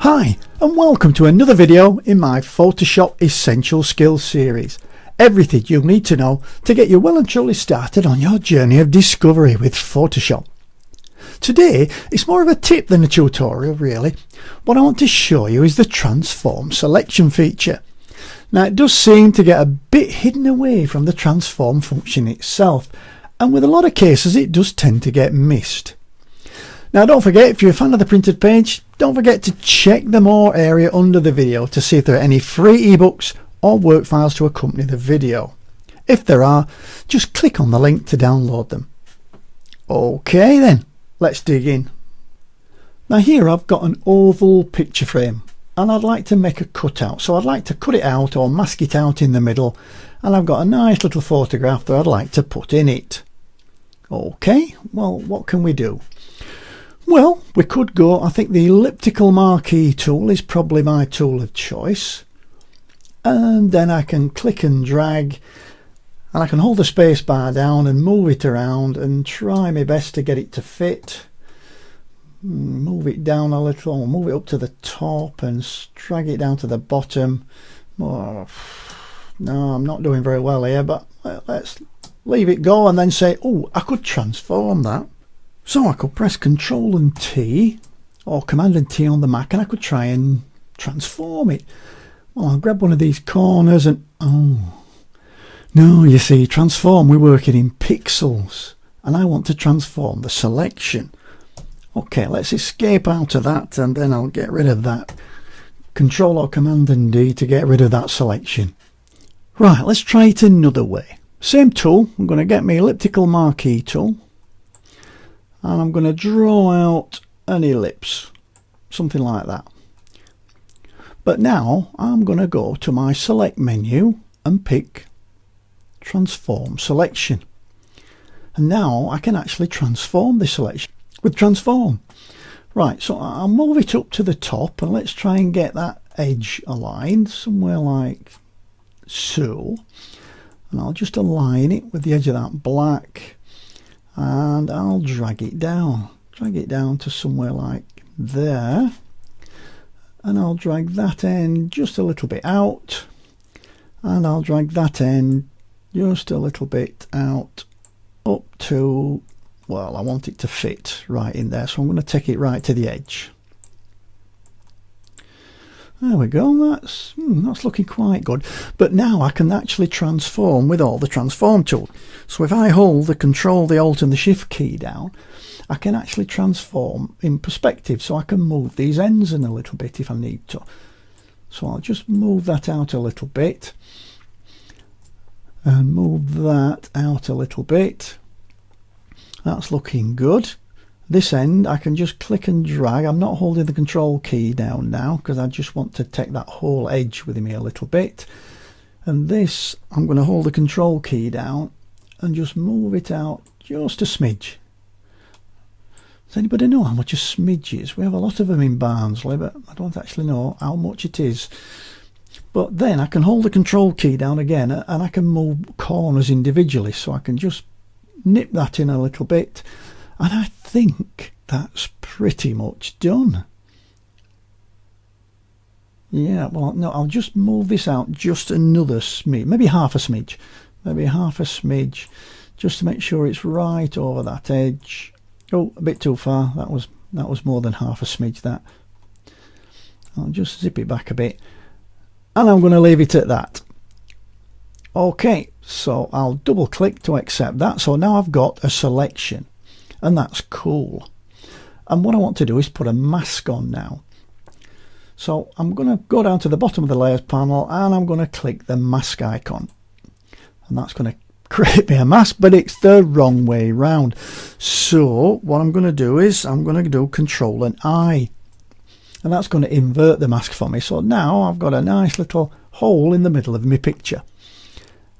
Hi and welcome to another video in my Photoshop Essential Skills series. Everything you'll need to know to get you well and truly started on your journey of discovery with Photoshop. Today it's more of a tip than a tutorial really. What I want to show you is the transform selection feature. Now it does seem to get a bit hidden away from the transform function itself, and with a lot of cases it does tend to get missed. Now don't forget, if you're a fan of the printed page, don't forget to check the more area under the video to see if there are any free ebooks or work files to accompany the video. If there are, just click on the link to download them. Okay then, let's dig in. Now here I've got an oval picture frame and I'd like to make a cutout, so I'd like to cut it out or mask it out in the middle, and I've got a nice little photograph that I'd like to put in it. Okay, well, what can we do? Well, we could go, I think the elliptical marquee tool is probably my tool of choice, and then I can click and drag and I can hold the space bar down and move it around and try my best to get it to fit. Move it down a little, move it up to the top and drag it down to the bottom. Oh, no, I'm not doing very well here, but let's leave it go and then say, oh, I could transform that. So I could press Control and T or Command and T on the Mac and I could try and transform it. Well, I'll grab one of these corners and oh no, you see, transform, we're working in pixels and I want to transform the selection. Okay, let's escape out of that and then I'll get rid of that. Control or Command and D to get rid of that selection. Right, let's try it another way. Same tool, I'm going to get my elliptical marquee tool and I'm going to draw out an ellipse, something like that. But now I'm going to go to my select menu and pick transform selection. And now I can actually transform this selection with transform. Right, so I'll move it up to the top and let's try and get that edge aligned somewhere like so. And I'll just align it with the edge of that black and I'll drag it down to somewhere like there, and I'll drag that end just a little bit out and I'll drag that end just a little bit out up to, well, I want it to fit right in there, so I'm going to take it right to the edge. There we go, that's looking quite good. But now I can actually transform with all the transform tools. So if I hold the Control, the Alt and the Shift key down, I can actually transform in perspective, so I can move these ends in a little bit if I need to. So I'll just move that out a little bit and move that out a little bit. That's looking good. This end I can just click and drag. I'm not holding the Control key down now because I just want to take that whole edge with me a little bit. And this I'm going to hold the Control key down and just move it out just a smidge. Does anybody know how much a smidge is? We have a lot of them in Barnsley, but I don't actually know how much it is. But then I can hold the Control key down again and I can move corners individually, so I can just nip that in a little bit. And I think that's pretty much done. Yeah, well, no, I'll just move this out just another smidge, maybe half a smidge, just to make sure it's right over that edge. Oh, a bit too far. That was more than half a smidge, that. I'll just zip it back a bit. And I'm going to leave it at that. Okay, so I'll double click to accept that. So now I've got a selection. And that's cool. And what I want to do is put a mask on now. So I'm going to go down to the bottom of the layers panel and I'm going to click the mask icon. And that's going to create me a mask, but it's the wrong way round. So what I'm going to do is I'm going to do Control and I. And that's going to invert the mask for me. So now I've got a nice little hole in the middle of my picture.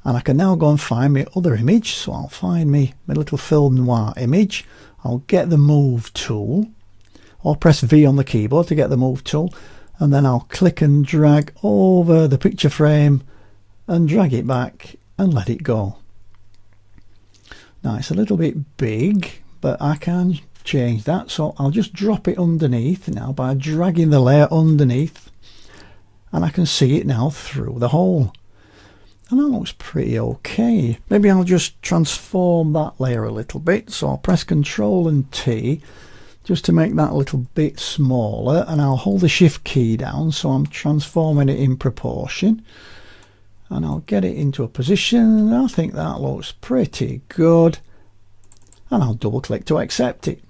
And I can now go and find my other image. So I'll find my little film noir image. I'll get the move tool or press V on the keyboard to get the move tool. And then I'll click and drag over the picture frame and drag it back and let it go. Now it's a little bit big, but I can change that, so I'll just drop it underneath now by dragging the layer underneath, and I can see it now through the hole, and that looks pretty okay. Maybe I'll just transform that layer a little bit, so I'll press Ctrl and T just to make that a little bit smaller, and I'll hold the Shift key down so I'm transforming it in proportion, and I'll get it into a position. I think that looks pretty good, and I'll double click to accept it.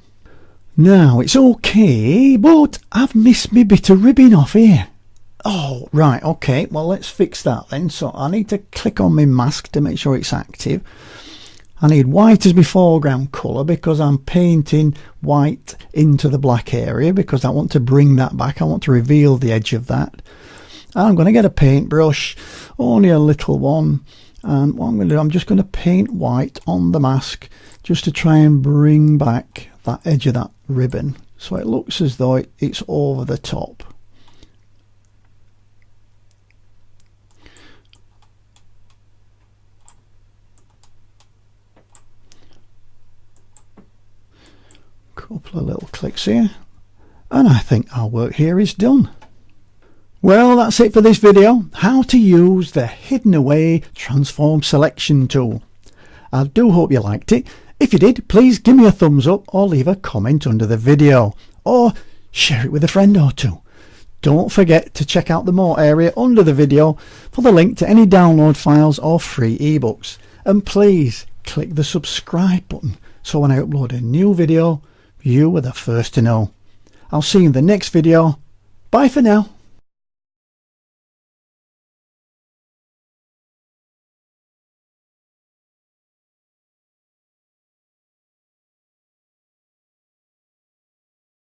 Now it's okay, but I've missed my bit of ribbing off here. Oh right, okay, well let's fix that then. So I need to click on my mask to make sure it's active. I need white as my foreground colour because I'm painting white into the black area, because I want to bring that back. I want to reveal the edge of that. And I'm going to get a paintbrush, only a little one, and what I'm going to do, I'm just going to paint white on the mask just to try and bring back that edge of that ribbon so it looks as though it's over the top. Couple of little clicks here, and I think our work here is done. Well, that's it for this video, how to use the hidden away transform selection tool. I do hope you liked it. If you did, please give me a thumbs up or leave a comment under the video, or share it with a friend or two. Don't forget to check out the more area under the video for the link to any download files or free ebooks, and please click the subscribe button so when I upload a new video you are the first to know. I'll see you in the next video. Bye for now.